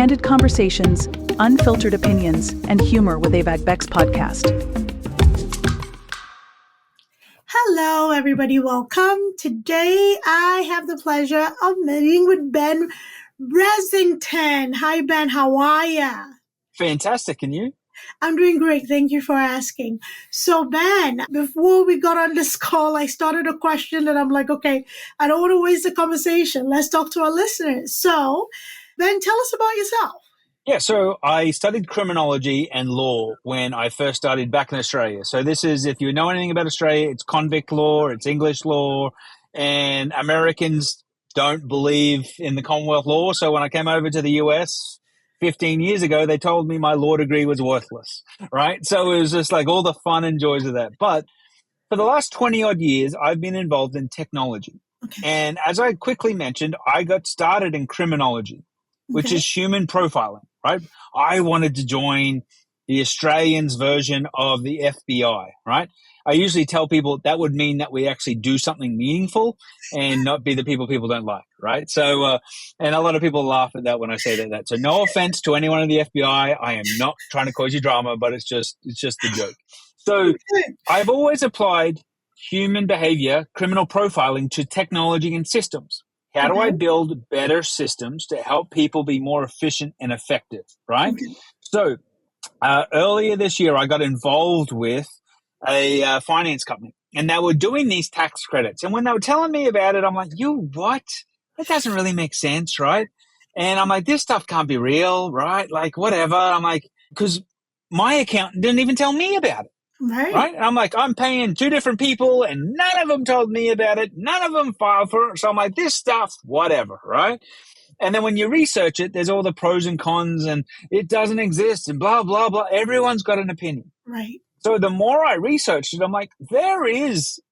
candid conversations, unfiltered opinions, and humor with Abeg Vex Podcast. Hello, everybody. Welcome. Today, I have the pleasure of meeting with Ben Bressington. Hi, Ben. How are ya? Fantastic. And you? I'm doing great. Thank you for asking. So, Ben, before we got on this call, I started a question and I'm like, okay, I don't want to waste the conversation. Let's talk to our listeners. So, Ben, tell us about yourself. Yeah, so I studied criminology and law when I first started back in Australia. So this is, if you know anything about Australia, it's convict law, it's English law, and Americans don't believe in the Commonwealth law. So when I came over to the US 15 years ago, they told me my law degree was worthless, right? So it was just like all the fun and joys of that. But for the last 20 odd years, I've been involved in technology. Okay. And as I quickly mentioned, I got started in criminology, which is human profiling, right? I wanted to join the Australians version of the FBI, right? I usually tell people that would mean that we actually do something meaningful and not be the people don't like, right? So, and a lot of people laugh at that when I say that. So no offense to anyone in the FBI. I am not trying to cause you drama, but it's just the joke. So I've always applied human behavior, criminal profiling to technology and systems. How do I build better systems to help people be more efficient and effective, right? So earlier this year, I got involved with a finance company, and they were doing these tax credits. And when they were telling me about it, I'm like, you what? That doesn't really make sense, right? And I'm like, this stuff can't be real, right? Like, whatever. I'm like, because my accountant didn't even tell me about it. Right. And I'm like, I'm paying two different people and none of them told me about it. None of them filed for it. So I'm like, this stuff, whatever. Right. And then when you research it, there's all the pros and cons and it doesn't exist and blah, blah, blah. Everyone's got an opinion. Right. So the more I researched it, I'm like,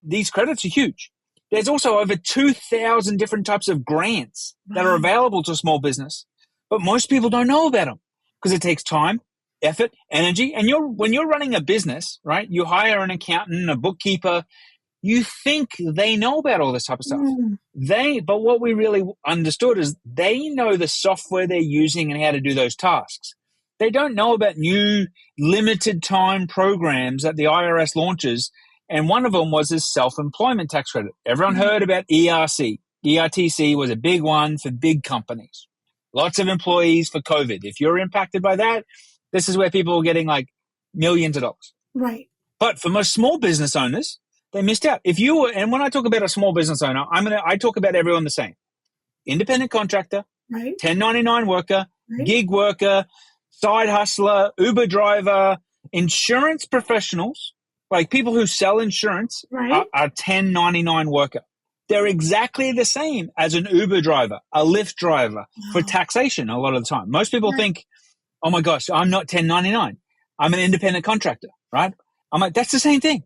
these credits are huge. There's also over 2,000 different types of grants that are available to small business, but most people don't know about them because it takes time, effort, energy. And when you're running a business, right, you hire an accountant, a bookkeeper, you think they know about all this type of stuff. But what we really understood is they know the software they're using and how to do those tasks. They don't know about new limited time programs that the IRS launches. And one of them was this self-employment tax credit. Everyone heard about ERC. ERTC was a big one for big companies. Lots of employees for COVID. If you're impacted by that, this is where people are getting like millions of dollars. Right. But for most small business owners, they missed out. And when I talk about a small business owner, I talk about everyone the same. Independent contractor, 1099 worker, gig worker, side hustler, Uber driver, insurance professionals, like people who sell insurance are 1099 worker. They're exactly the same as an Uber driver, a Lyft driver for taxation a lot of the time. Most people think, oh my gosh, I'm not 1099. I'm an independent contractor, right? I'm like, that's the same thing.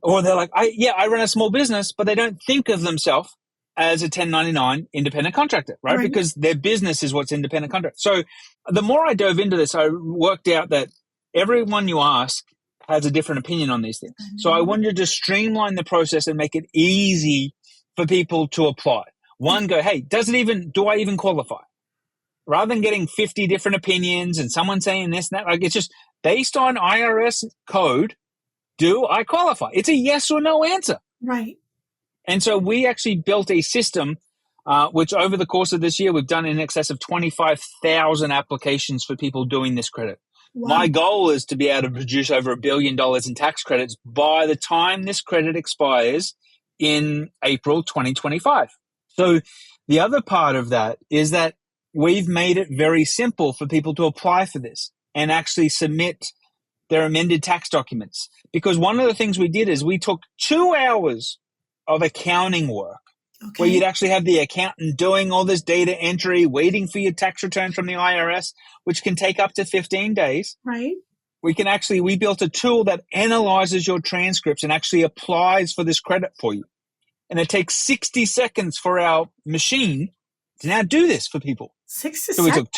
Or they're like, I run a small business, but they don't think of themselves as a 1099 independent contractor, right? Because their business is what's independent contractor. So the more I dove into this, I worked out that everyone you ask has a different opinion on these things. So I wanted to streamline the process and make it easy for people to apply. One, go, hey, do I even qualify? Rather than getting 50 different opinions and someone saying this and that, like it's just based on IRS code, do I qualify? It's a yes or no answer. Right. And so we actually built a system, which over the course of this year, we've done in excess of 25,000 applications for people doing this credit. Wow. My goal is to be able to produce over $1 billion in tax credits by the time this credit expires in April 2025. So the other part of that is that we've made it very simple for people to apply for this and actually submit their amended tax documents. Because one of the things we did is we took 2 hours of accounting work where you'd actually have the accountant doing all this data entry, waiting for your tax return from the IRS, which can take up to 15 days. Right. We built a tool that analyzes your transcripts and actually applies for this credit for you. And it takes 60 seconds for our machine to now do this for people. 60 so we took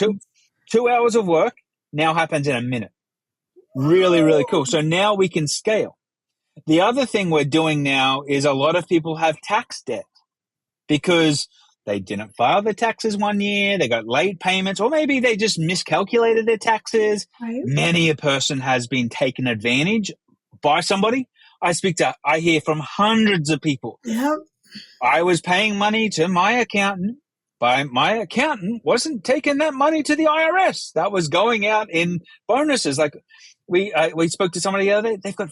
two hours of work, now happens in a minute. Really, really cool. So now we can scale. The other thing we're doing now is a lot of people have tax debt because they didn't file their taxes one year, they got late payments, or maybe they just miscalculated their taxes. Right. Many a person has been taken advantage by somebody. I hear from hundreds of people. Yep. I was paying money to my accountant, but my accountant wasn't taking that money to the IRS. That was going out in bonuses. Like we spoke to somebody the other day. They've got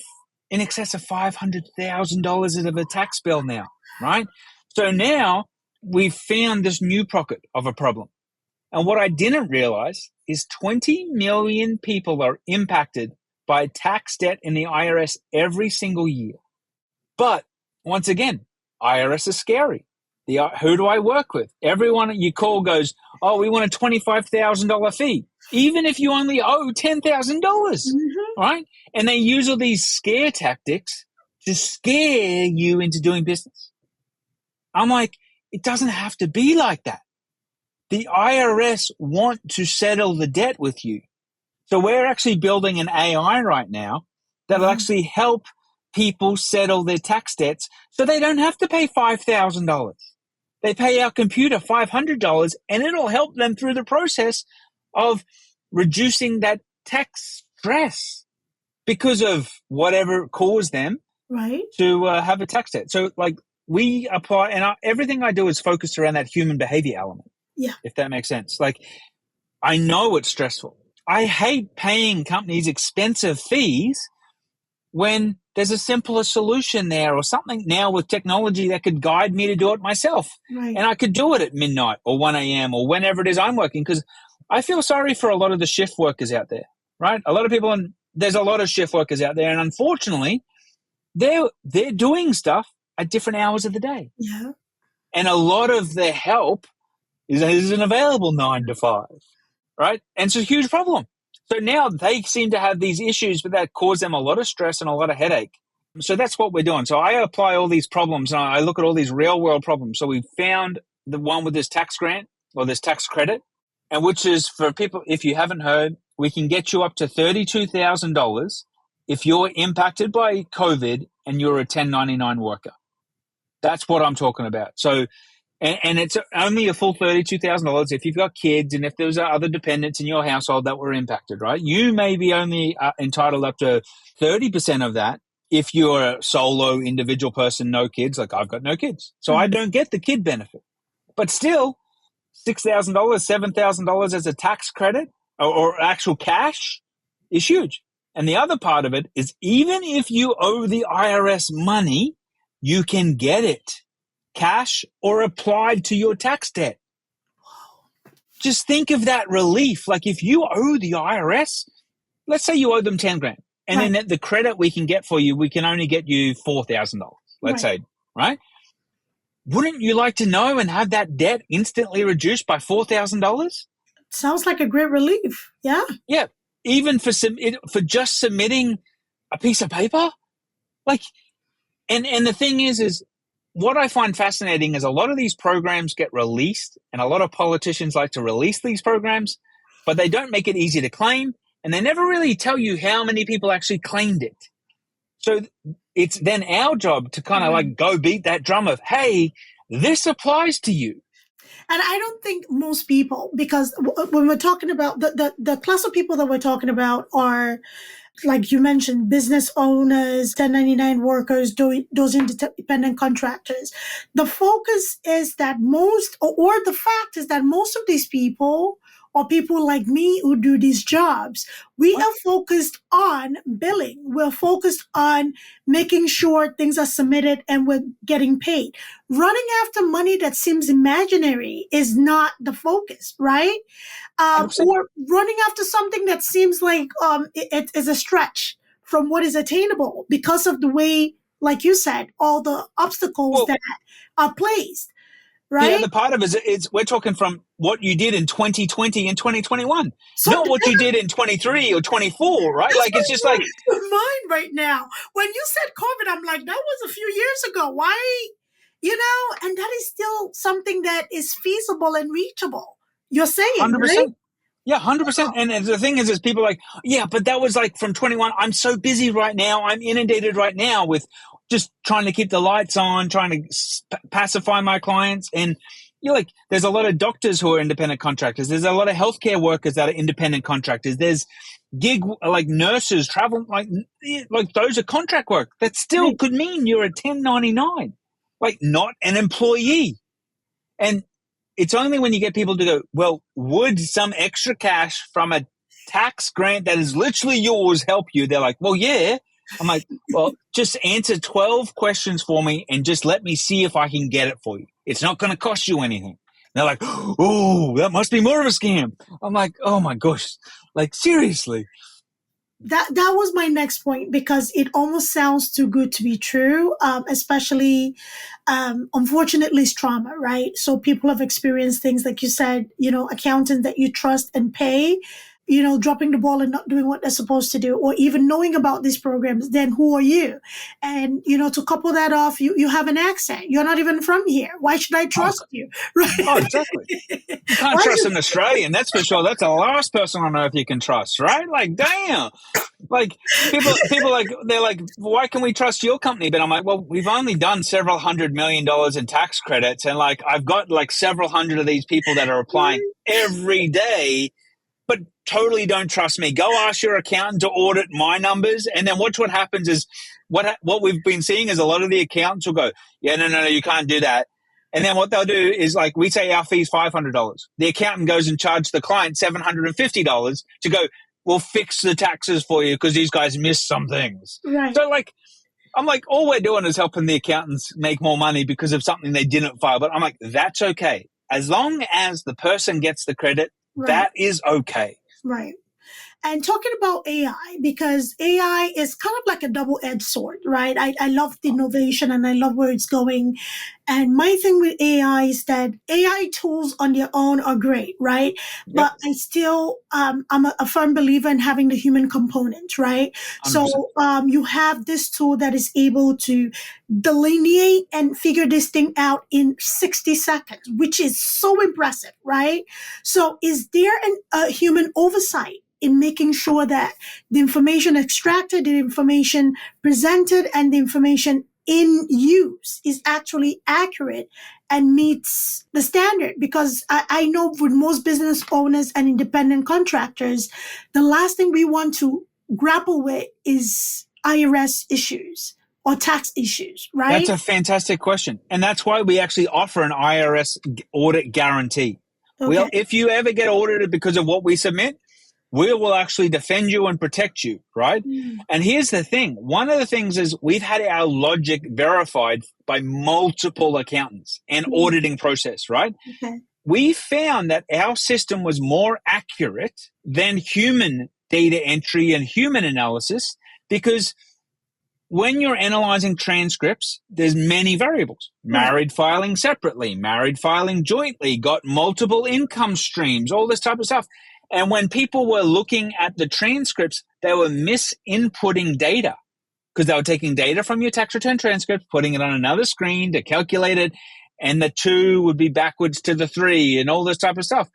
in excess of $500,000 of a tax bill now, right? So now we've found this new pocket of a problem. And what I didn't realize is 20 million people are impacted by tax debt in the IRS every single year. But once again, IRS is scary. Who do I work with? Everyone you call goes, oh, we want a $25,000 fee, even if you only owe $10,000, right? And they use all these scare tactics to scare you into doing business. I'm like, it doesn't have to be like that. The IRS want to settle the debt with you. So we're actually building an AI right now that'll actually help people settle their tax debts so they don't have to pay $5,000. They pay our computer $500 and it'll help them through the process of reducing that tax stress because of whatever caused them to have a tax debt. So like we apply, and everything I do is focused around that human behavior element. Yeah. If that makes sense. Like I know it's stressful. I hate paying companies expensive fees when there's a simpler solution there or something now with technology that could guide me to do it myself. Right. And I could do it at midnight or 1 a.m. or whenever it is I'm working, because I feel sorry for a lot of the shift workers out there, right? A lot of people, there's a lot of shift workers out there, and unfortunately, they're doing stuff at different hours of the day. Yeah. And a lot of their help isn't available 9 to 5. Right? And it's a huge problem. So now they seem to have these issues, but that cause them a lot of stress and a lot of headache. So that's what we're doing. So I apply all these problems and I look at all these real world problems. So we found the one with this tax grant or this tax credit, and which is for people, if you haven't heard, we can get you up to $32,000 if you're impacted by COVID and you're a 1099 worker. That's what I'm talking about. So and it's only a full $32,000 if you've got kids and if there's other dependents in your household that were impacted, right? You may be only entitled up to 30% of that if you're a solo individual person, no kids, like I've got no kids. So I don't get the kid benefit. But still, $6,000, $7,000 as a tax credit or actual cash is huge. And the other part of it is even if you owe the IRS money, you can get it. Cash or applied to your tax debt. Just think of that relief. Like if you owe the IRS, let's say you owe them 10 grand and then the credit we can get for you, we can only get you $4,000, let's say, right? Wouldn't you like to know and have that debt instantly reduced by $4,000? Sounds like a great relief. Yeah. Yeah. Even for just submitting a piece of paper. Like, and the thing is what I find fascinating is a lot of these programs get released and a lot of politicians like to release these programs, but they don't make it easy to claim and they never really tell you how many people actually claimed it. So it's then our job to kind of like go beat that drum of, hey, this applies to you. And I don't think most people, because when we're talking about the class of people that we're talking about are, like you mentioned, business owners, 1099 workers, those independent contractors. The focus is that or the fact is that most of these people or people like me who do these jobs, we are focused on billing. We're focused on making sure things are submitted and we're getting paid. Running after money that seems imaginary is not the focus, right? Or running after something that seems like it is a stretch from what is attainable because of the way, like you said, all the obstacles that are placed. Right? The other part of it is we're talking from what you did in 2020 and 2021, not what you did in 23 or 24, right? Like it's just like mine right now. When you said COVID, I'm like, that was a few years ago. Why, and that is still something that is feasible and reachable. You're saying, 100%. Right? Yeah, 100%. And the thing is people are like, yeah, but that was like from 21. I'm so busy right now. I'm inundated right now with just trying to keep the lights on, trying to pacify my clients. And you're like, there's a lot of doctors who are independent contractors. There's a lot of healthcare workers that are independent contractors. There's gig, like nurses, travel, like those are contract work. That still could mean you're a 1099, like not an employee. And it's only when you get people to go, well, would some extra cash from a tax grant that is literally yours help you? They're like, well, yeah. I'm like, well, just answer 12 questions for me and just let me see if I can get it for you. It's not going to cost you anything. They're like, oh, that must be more of a scam. I'm like, oh my gosh, like seriously. That was my next point, because it almost sounds too good to be true, especially, unfortunately, it's trauma, right? So people have experienced things like you said, accountants that you trust and pay, dropping the ball and not doing what they're supposed to do, or even knowing about these programs. Then who are you? And, to couple that off, you have an accent. You're not even from here. Why should I trust you? Right? Oh, exactly. You can't trust an Australian, that's for sure. That's the last person on earth you can trust, right? Like, damn. Like people like, they're like, why can we trust your company? But I'm like, well, we've only done several $100 million in tax credits. And like, I've got like several hundred of these people that are applying every day, but totally don't trust me. Go ask your accountant to audit my numbers. And then watch what happens is what we've been seeing is a lot of the accountants will go, yeah, no, you can't do that. And then what they'll do is, like, we say our fee's $500. The accountant goes and charges the client $750 to go, we'll fix the taxes for you because these guys missed some things. Right. So like, I'm like, all we're doing is helping the accountants make more money because of something they didn't file. But I'm like, that's okay. As long as the person gets the credit, that is okay. Right. And talking about AI, because AI is kind of like a double-edged sword, right? I love the innovation and I love where it's going. And my thing with AI is that AI tools on their own are great, right? Yep. But I still, I'm a firm believer in having the human component, right? 100%. So you have this tool that is able to delineate and figure this thing out in 60 seconds, which is so impressive, right? So is there a human oversight in making sure that the information extracted, the information presented, and the information in use is actually accurate and meets the standard? Because I know with most business owners and independent contractors, the last thing we want to grapple with is IRS issues or tax issues, right? That's a fantastic question. And that's why we actually offer an IRS audit guarantee. Okay. Well, if you ever get audited because of what we submit, we will actually defend you and protect you, right? And here's the thing. One of the things is we've had our logic verified by multiple accountants and auditing process, right? Okay. We found that our system was more accurate than human data entry and human analysis, because when you're analyzing transcripts, there's many variables. Married filing separately, married filing jointly, got multiple income streams, all this type of stuff. And when people were looking at the transcripts, they were misinputting data because they were taking data from your tax return transcript, putting it on another screen to calculate it, and the 2 would be backwards to the 3 and all this type of stuff.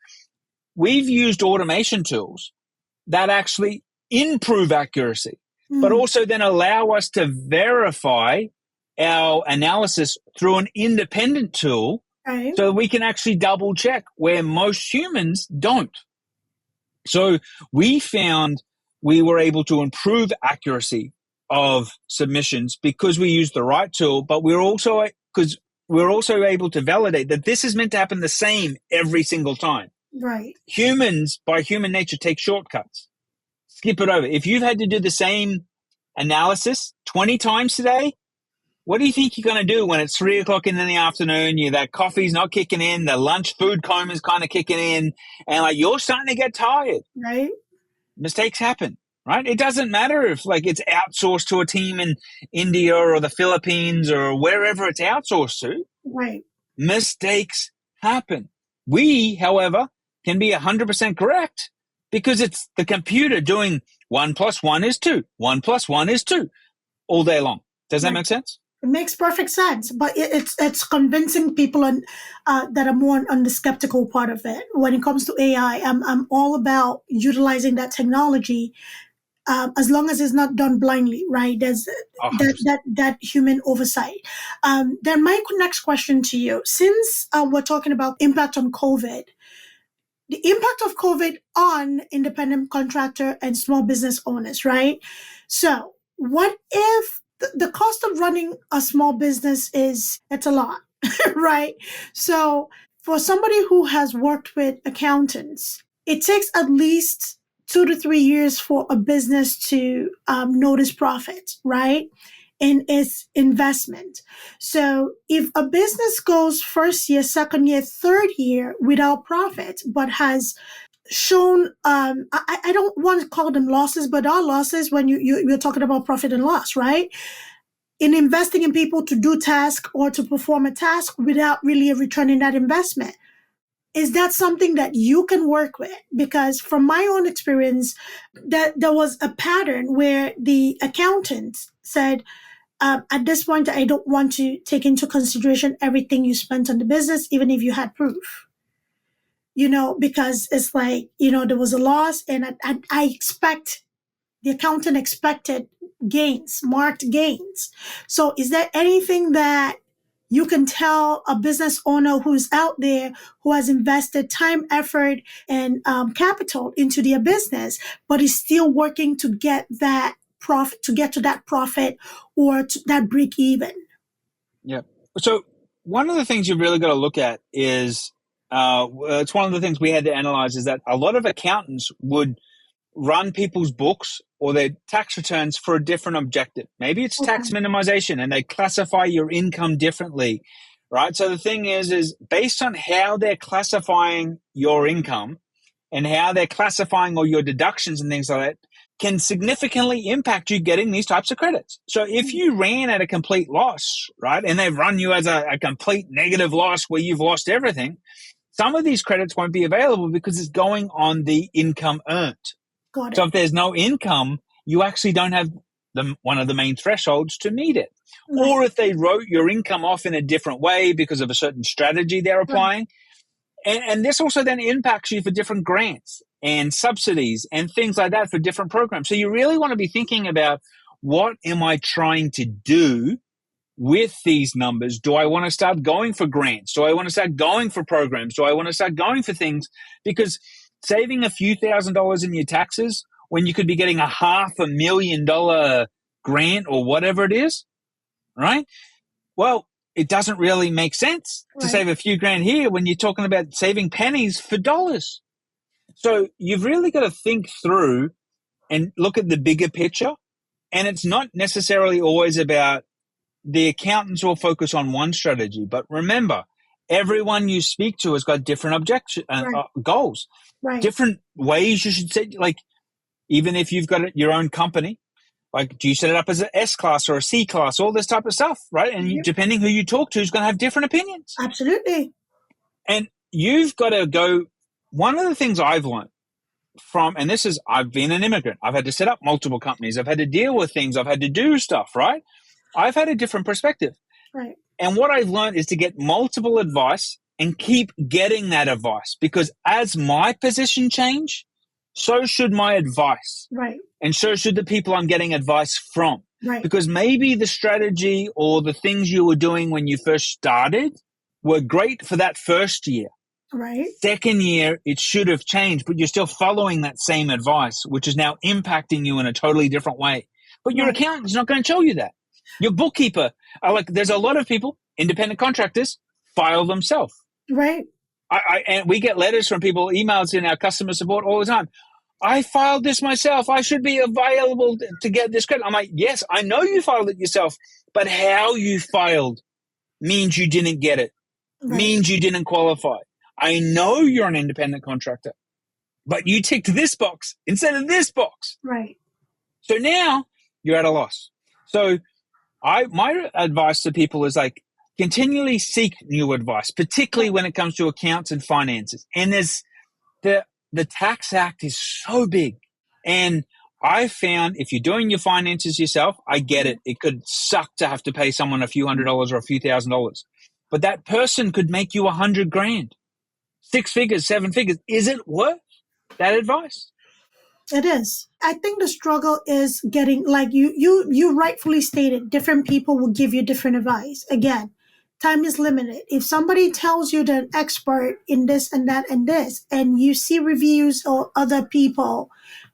We've used automation tools that actually improve accuracy, but also then allow us to verify our analysis through an independent tool so we can actually double check where most humans don't. So we found we were able to improve accuracy of submissions because we used the right tool, but we're also able to validate that this is meant to happen the same every single time. Right. Humans, by human nature, take shortcuts. Skip it over. If you've had to do the same analysis 20 times today, what do you think you're going to do when it's 3 o'clock in the afternoon? That coffee's not kicking in, the lunch food coma is kind of kicking in, and like you're starting to get tired. Right. Mistakes happen, right? It doesn't matter if like it's outsourced to a team in India or the Philippines or wherever it's outsourced to. Right. Mistakes happen. We, however, can be 100% correct because it's the computer doing 1 + 1 is 2, 1 + 1 is 2 all day long. Does that make sense? It makes perfect sense, but it's convincing people that are more on the skeptical part of it. When it comes to AI, I'm all about utilizing that technology as long as it's not done blindly, right? There's 100%. that human oversight. Then my next question to you, since we're talking about impact on COVID, the impact of COVID on independent contractor and small business owners, right? So what if the cost of running a small business it's a lot, right? So for somebody who has worked with accountants, it takes at least 2 to 3 years for a business to notice profit, right? In its investment. So if a business goes first year, second year, third year without profit, but has shown, I don't want to call them losses, but are losses when you're talking about profit and loss, right? In investing in people to do task or to perform a task without really returning that investment. Is that something that you can work with? Because from my own experience, that there was a pattern where the accountant said, at this point, I don't want to take into consideration everything you spent on the business, even if you had proof. Because it's like, there was a loss, and I expect, the accountant expected gains, marked gains. So is there anything that you can tell a business owner who's out there who has invested time, effort, and capital into their business, but is still working to get that profit, to get to that profit or to that break even? Yeah. So one of the things you've really got to look at is, it's one of the things we had to analyze, is that a lot of accountants would run people's books or their tax returns for a different objective. Maybe it's tax minimization, and they classify your income differently, right? So the thing is based on how they're classifying your income and how they're classifying all your deductions and things like that can significantly impact you getting these types of credits. So if you ran at a complete loss, right, and they've run you as a complete negative loss where you've lost everything, some of these credits won't be available because it's going on the income earned. Got it. So if there's no income, you actually don't have one of the main thresholds to meet it. Right. Or if they wrote your income off in a different way because of a certain strategy they're applying. Right. And this also then impacts you for different grants and subsidies and things like that for different programs. So you really want to be thinking about, what am I trying to do with these numbers? Do I want to start going for grants? Do I want to start going for programs? Do I want to start going for things? Because saving a few $1,000s in your taxes when you could be getting a $500,000 grant or whatever it is, right? Well, it doesn't really make sense to save a few grand here when you're talking about saving pennies for dollars. So you've really got to think through and look at the bigger picture. And it's not necessarily always about, the accountants will focus on one strategy. But remember, everyone you speak to has got different goals, different ways you should set. Like, even if you've got your own company, like, do you set it up as an S class or a C class, all this type of stuff, right? And depending who you talk to is going to have different opinions. Absolutely. And you've got to go. One of the things I've learned from, and this is, I've been an immigrant. I've had to set up multiple companies. I've had to deal with things. I've had to do stuff, right? I've had a different perspective. Right. And what I've learned is to get multiple advice and keep getting that advice, because as my position change, so should my advice. Right. And so should the people I'm getting advice from. Right. Because maybe the strategy or the things you were doing when you first started were great for that first year. Right. Second year, it should have changed, but you're still following that same advice, which is now impacting you in a totally different way. But your accountant's not going to tell you that. Your bookkeeper, there's a lot of people, independent contractors, file themselves. Right. And we get letters from people, emails in our customer support all the time. I filed this myself. I should be available to get this credit. I'm like, yes, I know you filed it yourself, but how you filed means you didn't get it, means you didn't qualify. I know you're an independent contractor, but you ticked this box instead of this box. Right. So now you're at a loss. So my advice to people is, like, continually seek new advice, particularly when it comes to accounts and finances. And there's the Tax Act is so big. And I found if you're doing your finances yourself, I get it. It could suck to have to pay someone a few $100s or a few $1,000s. But that person could make you $100,000, 6 figures, 7 figures. Is it worth that advice? It is. I think the struggle is getting, like you rightfully stated, different people will give you different advice. Again, time is limited. If somebody tells you they're an expert in this and that and this, and you see reviews or other people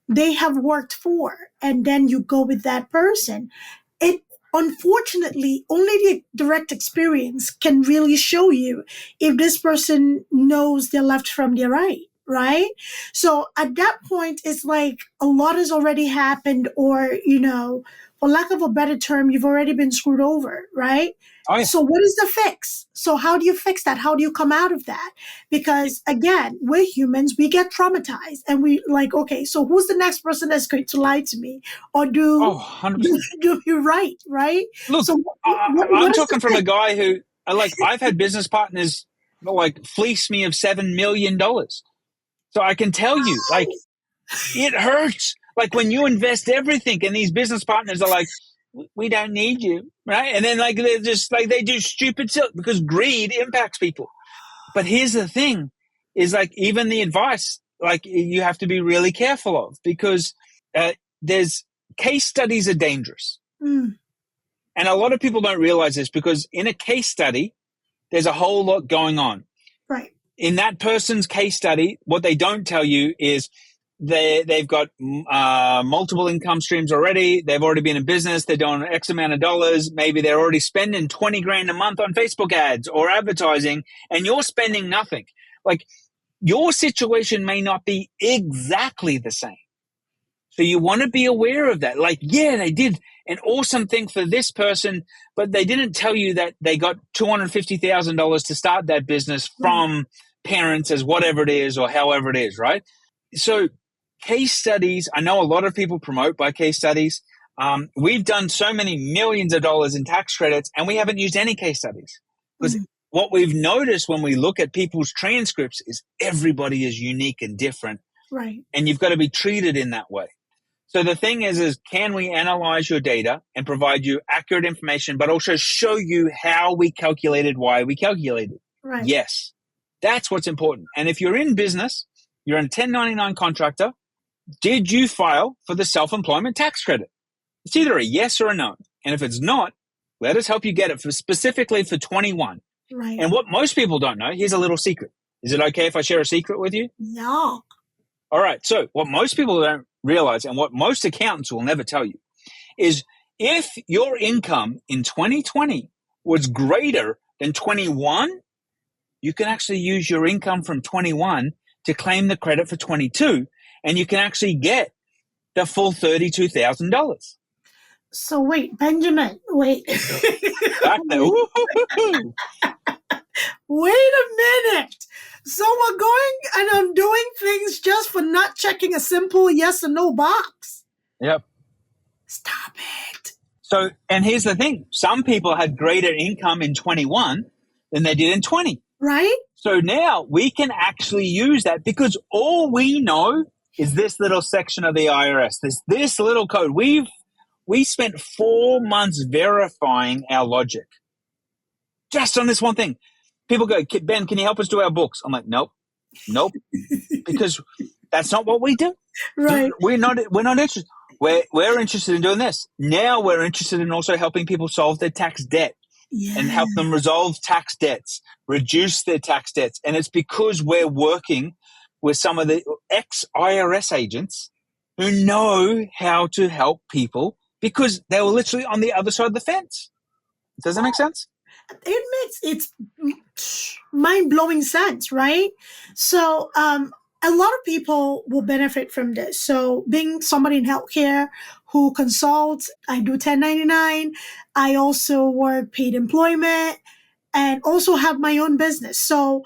they have worked for, and then you go with that person, it unfortunately only the direct experience can really show you if this person knows their left from their right, right? So at that point it's like a lot has already happened, or for lack of a better term, you've already been screwed over, right? Oh, yeah. So what is the fix? So how do you fix that? How do you come out of that? Because again, we're humans, we get traumatized and we like, okay, so who's the next person that's going to lie to me or do 100%. do you right? Look, So I'm talking from a guy who, I've had business partners fleece me of $7 million. So I can tell you, it hurts. Like when you invest everything and these business partners are like, we don't need you, right? And then they're just they do stupid stuff because greed impacts people. But here's the thing is even the advice, you have to be really careful of because there's case studies are dangerous. Mm. And a lot of people don't realize this because in a case study, there's a whole lot going on. Right. In that person's case study, what they don't tell you is they've got multiple income streams already. They've already been in business. They're doing X amount of dollars. Maybe they're already spending 20 grand a month on Facebook ads or advertising, and you're spending nothing. Your situation may not be exactly the same. So you want to be aware of that. They did an awesome thing for this person, but they didn't tell you that they got $250,000 to start that business from parents as whatever it is or however it is, right? So case studies, I know a lot of people promote by case studies. We've done so many millions of dollars in tax credits and we haven't used any case studies because what we've noticed when we look at people's transcripts is everybody is unique and different. Right. And you've got to be treated in that way. So the thing is can we analyze your data and provide you accurate information, but also show you how we calculated, why we calculated? Right. Yes, that's what's important. And if you're in business, you're a 1099 contractor, did you file for the self-employment tax credit? It's either a yes or a no. And if it's not, let us help you get it specifically for 21. Right. And what most people don't know, here's a little secret. Is it okay if I share a secret with you? No. All right. So what most people don't realize and what most accountants will never tell you is if your income in 2020 was greater than 21, you can actually use your income from 21 to claim the credit for 22, and you can actually get the full $32,000. So wait, Benjamin, wait. Back there. Wait a minute. So we're going and I'm doing things just for not checking a simple yes or no box. Yep. Stop it. So, and here's the thing. Some people had greater income in 21 than they did in 20. Right? So now we can actually use that because all we know is this little section of the IRS. This little code. We spent 4 months verifying our logic just on this one thing. People go, Ben, can you help us do our books? I'm like, nope, because that's not what we do. Right. We're not interested. We're interested in doing this. Now we're interested in also helping people solve their tax debt and help them resolve tax debts, reduce their tax debts. And it's because we're working with some of the ex-IRS agents who know how to help people because they were literally on the other side of the fence. Does that make sense? It's mind-blowing sense, right? So a lot of people will benefit from this. So being somebody in healthcare who consults, I do 1099. I also work paid employment and also have my own business. So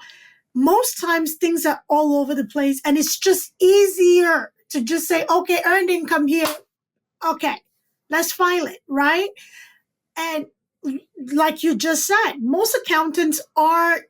most times things are all over the place and it's just easier to just say, okay, earned income here. Okay, let's file it, right? And like you just said, most accountants are,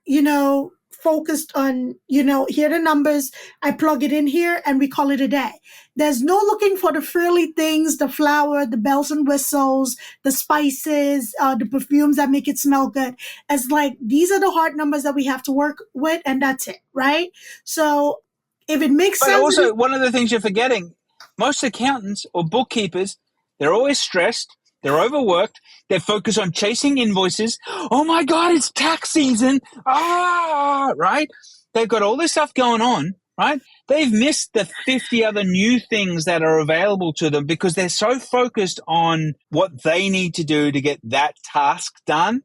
focused on, here are the numbers, I plug it in here and we call it a day. There's no looking for the frilly things, the flour, the bells and whistles, the spices, the perfumes that make it smell good. It's like, these are the hard numbers that we have to work with and that's it, right? So if it makes sense. But also, one of the things you're forgetting Most accountants or bookkeepers, they're always stressed. They're overworked. They're focused on chasing invoices. Oh my God, it's tax season. Right? They've got all this stuff going on, right? They've missed the 50 other new things that are available to them because they're so focused on what they need to do to get that task done,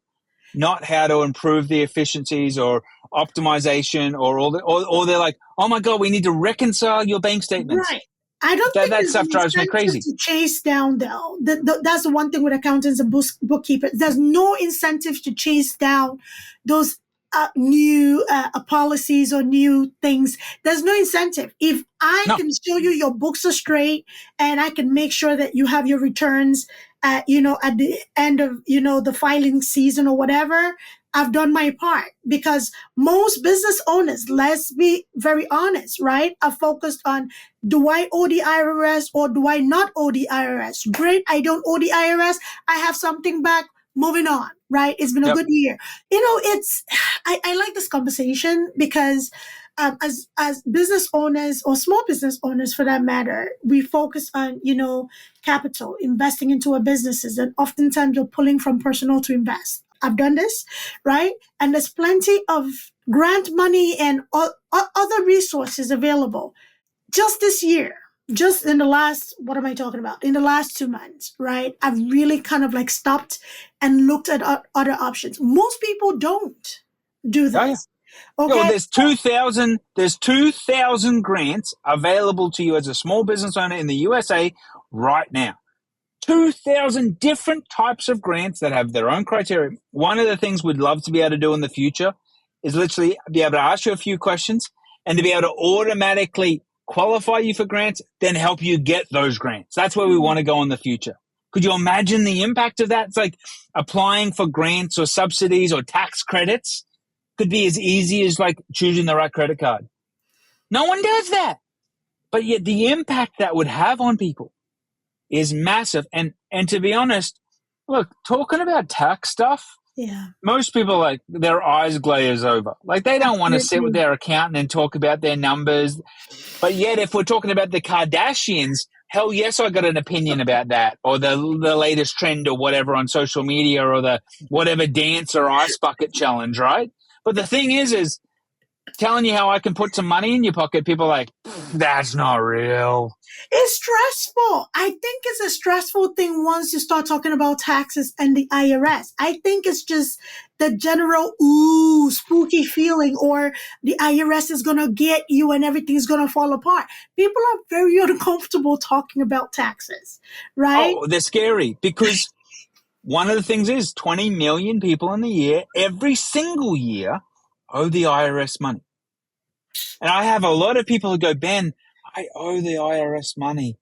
not how to improve the efficiencies or optimization or they're like, oh my God, we need to reconcile your bank statements. Right. I don't think That there's stuff an drives me incentive crazy. to chase down, though. That's the one thing with accountants and bookkeepers. There's no incentive to chase down those new policies or new things. There's no incentive. If I can show you your books are straight and I can make sure that you have your returns, at the end of, the filing season or whatever, I've done my part. Because most business owners, let's be very honest, right, are focused on, do I owe the IRS or do I not owe the IRS? Great, I don't owe the IRS. I have something back. Moving on, right? It's been a good year. I like this conversation because as business owners or small business owners for that matter, we focus on, capital, investing into our businesses. And oftentimes you're pulling from personal to invest. I've done this, right? And there's plenty of grant money and other resources available. Just this year, just in the last, what am I talking about? In the last 2 months, right? I've really kind of like stopped and looked at other options. Most people don't do this. Okay. Well, there's 2,000 grants available to you as a small business owner in the USA right now. 2,000 different types of grants that have their own criteria. One of the things we'd love to be able to do in the future is literally be able to ask you a few questions and to be able to automatically qualify you for grants, then help you get those grants. That's where we want to go in the future. Could you imagine the impact of that? It's like applying for grants or subsidies or tax credits could be as easy as like choosing the right credit card. No one does that. But yet the impact that would have on people is massive. And to be honest, look, talking about tax stuff, most people, like, their eyes glaze over. Like, they don't want to sit with their accountant and talk about their numbers. But yet, if we're talking about the Kardashians, hell yes, I got an opinion about that, or the latest trend or whatever on social media, or the whatever dance or ice bucket challenge, right? But the thing is telling you how I can put some money in your pocket, people are like, that's not real. It's stressful. I think it's a stressful thing once you start talking about taxes and the IRS. I think it's just the general, spooky feeling, or the IRS is going to get you and everything's going to fall apart. People are very uncomfortable talking about taxes, right? Oh, they're scary because one of the things is 20 million people in the year, every single year, owe the IRS money. And I have a lot of people who go, Ben, I owe the IRS money.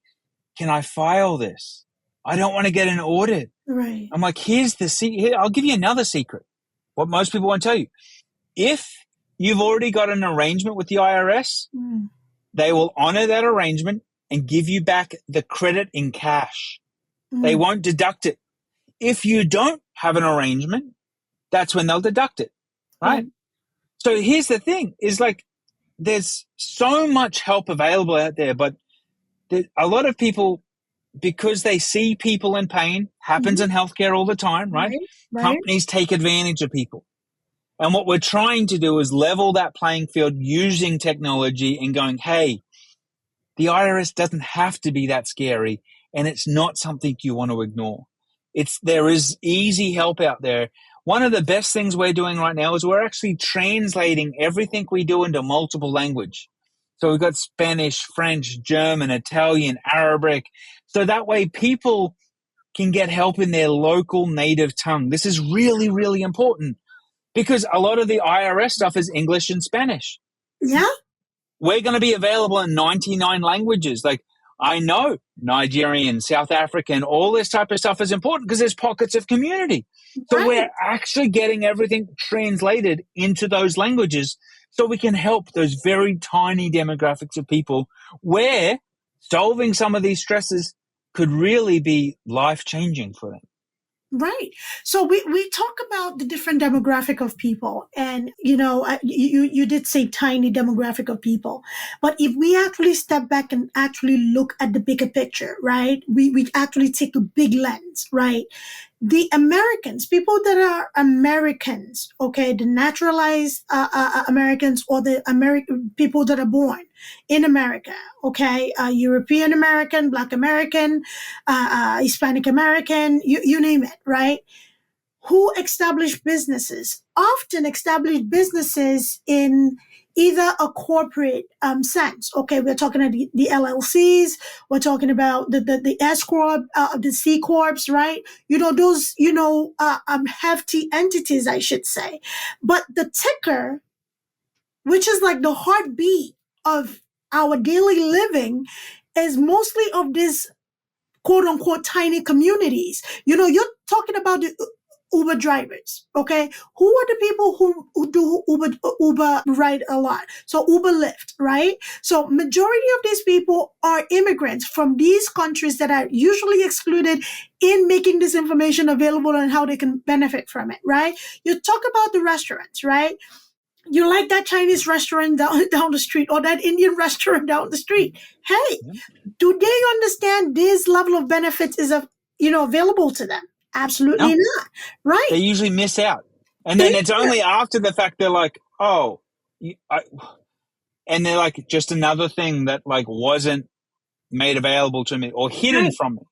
Can I file this? I don't want to get an audit. Right. I'm like, here's the secret. I'll give you another secret. What most people won't tell you. If you've already got an arrangement with the IRS, they will honor that arrangement and give you back the credit in cash. They won't deduct it. If you don't have an arrangement, that's when they'll deduct it, right? So here's the thing, is like, there's so much help available out there, but a lot of people, because they see people in pain, happens in healthcare all the time, right? Companies take advantage of people. And what we're trying to do is level that playing field using technology and going, hey, the IRS doesn't have to be that scary, and it's not something you want to ignore. There is easy help out there. One of the best things we're doing right now is we're actually translating everything we do into multiple language. So we've got Spanish, French, German, Italian, Arabic. So that way people can get help in their local native tongue. This is really, really important because a lot of the IRS stuff is English and Spanish. Yeah. We're going to be available in 99 languages. Like, I know Nigerian, South African, all this type of stuff is important because there's pockets of community. So we're actually getting everything translated into those languages so we can help those very tiny demographics of people where solving some of these stresses could really be life-changing for them. Right. So we talk about the different demographic of people, and you did say tiny demographic of people, but if we actually step back and actually look at the bigger picture, right? We actually take a big lens, right? The Americans, people that are Americans, okay, the naturalized Americans, or the American people that are born in America, okay, European American, Black American, Hispanic American, you name it, right? Who establish businesses, often establish businesses in either a corporate sense. Okay, we're talking about the LLCs, we're talking about the S Corp, the C Corps, right? Those, hefty entities, I should say. But the ticker, which is like the heartbeat of our daily living, is mostly of this quote unquote tiny communities. You're talking about the Uber drivers, okay? Who are the people who do Uber ride a lot? So Uber Lyft, right? So majority of these people are immigrants from these countries that are usually excluded in making this information available and how they can benefit from it, right? You talk about the restaurants, right? You like that Chinese restaurant down the street, or that Indian restaurant down the street. Hey, do they understand this level of benefits is available to them? Absolutely No. not. Right. They usually miss out. And then it's only after the fact they're like, oh, and they're like, just another thing that like wasn't made available to me or hidden from me.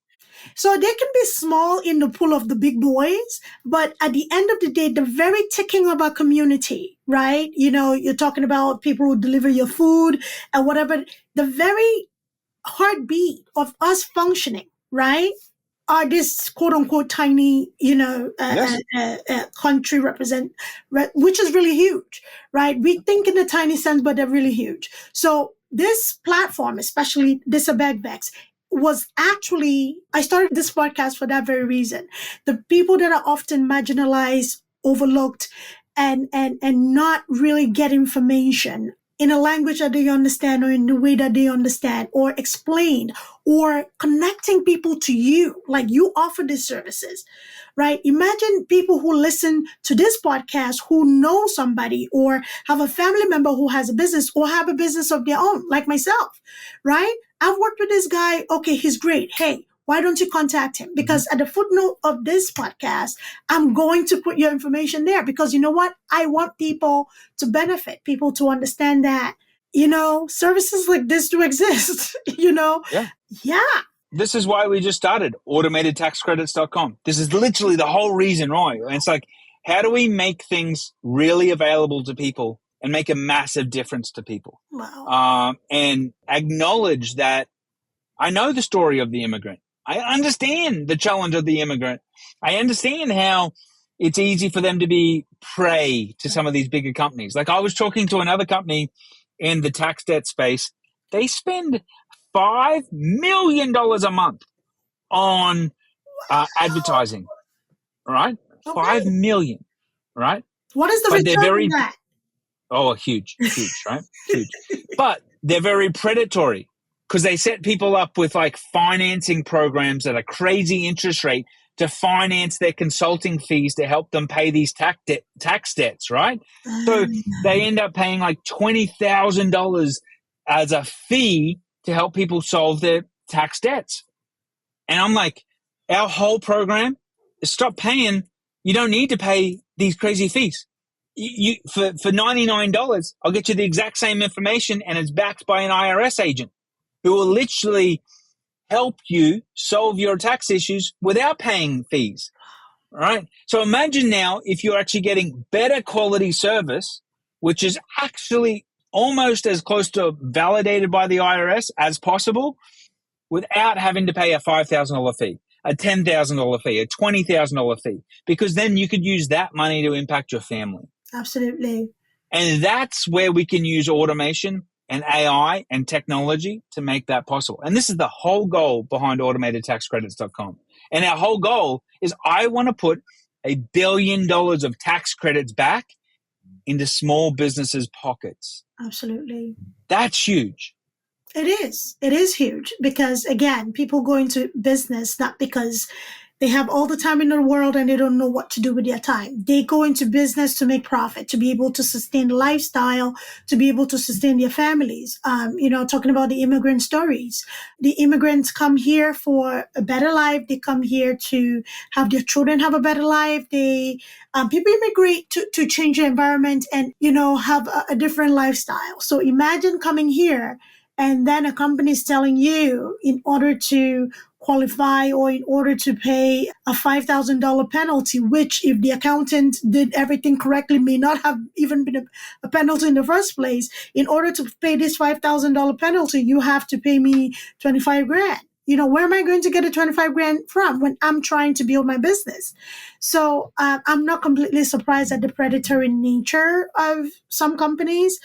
So they can be small in the pool of the big boys, but at the end of the day, the very ticking of our community, right? You're talking about people who deliver your food and whatever, the very heartbeat of us functioning, right? Are this quote unquote tiny, country which is really huge, right? We think in a tiny sense, but they're really huge. So this platform, especially this Abeg Vex, was actually, I started this podcast for that very reason. The people that are often marginalized, overlooked, and not really get information in a language that they understand, or in the way that they understand, or explain, or connecting people to you, like you offer these services, right? Imagine people who listen to this podcast who know somebody or have a family member who has a business or have a business of their own, like myself, right? I've worked with this guy. Okay, he's great. Hey, why don't you contact him? Because at the footnote of this podcast, I'm going to put your information there, because you know what? I want people to benefit, people to understand that, services like this do exist, Yeah. This is why we just started automatedtaxcredits.com. This is literally the whole reason, right? And it's like, how do we make things really available to people and make a massive difference to people? Wow. And acknowledge that I know the story of the immigrant. I understand the challenge of the immigrant. I understand how it's easy for them to be prey to some of these bigger companies. Like I was talking to another company in the tax debt space. They spend $5 million a month on advertising, right? Okay. $5 million, right? What is the return on that? Oh, huge, right? Huge. But they're very predatory, because they set people up with like financing programs at a crazy interest rate to finance their consulting fees to help them pay these tax debts, right? So they end up paying like $20,000 as a fee to help people solve their tax debts. And I'm like, our whole program is stop paying. You don't need to pay these crazy fees. For $99, I'll get you the exact same information, and it's backed by an IRS agent who will literally help you solve your tax issues without paying fees. All right. So imagine now if you're actually getting better quality service, which is actually almost as close to validated by the IRS as possible, without having to pay a $5,000 fee, a $10,000 fee, a $20,000 fee, because then you could use that money to impact your family. Absolutely. And that's where we can use automation and AI and technology to make that possible. And this is the whole goal behind automatedtaxcredits.com. And our whole goal is I want to put $1 billion of tax credits back into small businesses' pockets. Absolutely. That's huge. It is. It is huge because, again, people go into business not because They have all the time in the world and they don't know what to do with their time. They go into business to make profit, to be able to sustain the lifestyle, to be able to sustain their families. Talking about the immigrant stories. The immigrants come here for a better life. They come here to have their children have a better life. People immigrate to change the environment and, have a different lifestyle. So imagine coming here and then a company is telling you in order to qualify or in order to pay a $5,000 penalty, which if the accountant did everything correctly may not have even been a penalty in the first place. In order to pay this $5,000 penalty, you have to pay me 25 grand. Where am I going to get a 25 grand from when I'm trying to build my business? So I'm not completely surprised at the predatory nature of some companies.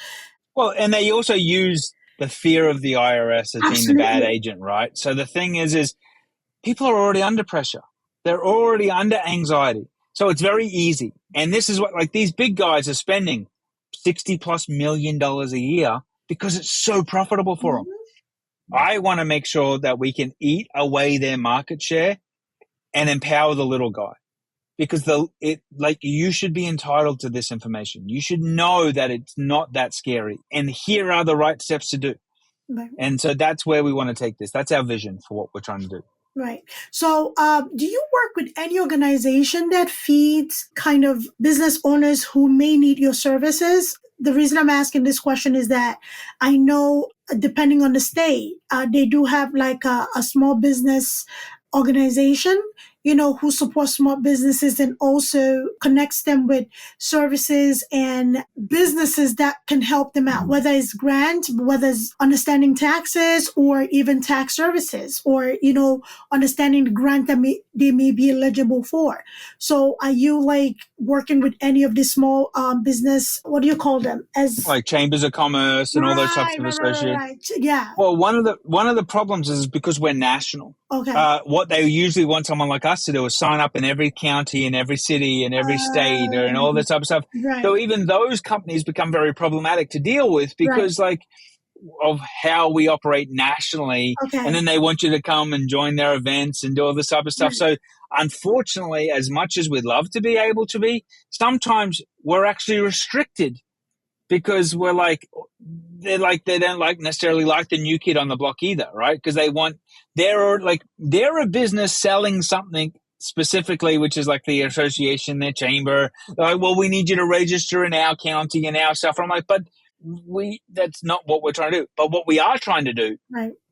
Well, and they also use the fear of the IRS as being the bad agent, right? So the thing is people are already under pressure. They're already under anxiety. So it's very easy. And this is what, like, these big guys are spending $60+ million a year because it's so profitable for them. I want to make sure that we can eat away their market share and empower the little guy. Because you should be entitled to this information. You should know that it's not that scary. And here are the right steps to do. Right. And so that's where we want to take this. That's our vision for what we're trying to do. Right. So do you work with any organization that feeds kind of business owners who may need your services? The reason I'm asking this question is that I know depending on the state, they do have like a small business organization, who supports small businesses and also connects them with services and businesses that can help them out, whether it's grant, whether it's understanding taxes or even tax services or, understanding the grant that they may be eligible for. So are you like working with any of these small business, what do you call them? As like chambers of commerce and all those types of associations? Right. Yeah. Well, one of the problems is because we're national. Okay. What they usually want someone like us to do is sign up in every county, in every city, in every state, and all this type of stuff. Right. So even those companies become very problematic to deal with because of how we operate nationally. Okay. And then they want you to come and join their events and do all this type of stuff. Right. So unfortunately, as much as we'd love to be able to be, sometimes we're actually restricted because we're they don't necessarily like the new kid on the block either, right? Because they're a business selling something specifically, which is like the association, their chamber. They're like, well, we need you to register in our county and our stuff. I'm like, but that's not what we're trying to do. But what we are trying to do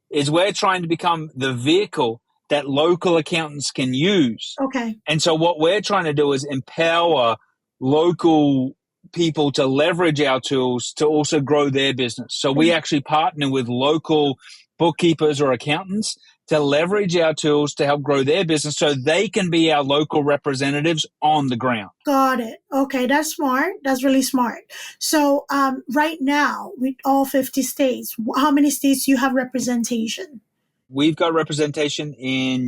is we're trying to become the vehicle that local accountants can use. Okay. And so what we're trying to do is empower local people to leverage our tools to also grow their business. So we actually partner with local bookkeepers or accountants to leverage our tools to help grow their business so they can be our local representatives on the ground. Got it. Okay, that's smart. That's really smart. So right now, with all 50 states, how many states do you have representation? We've got representation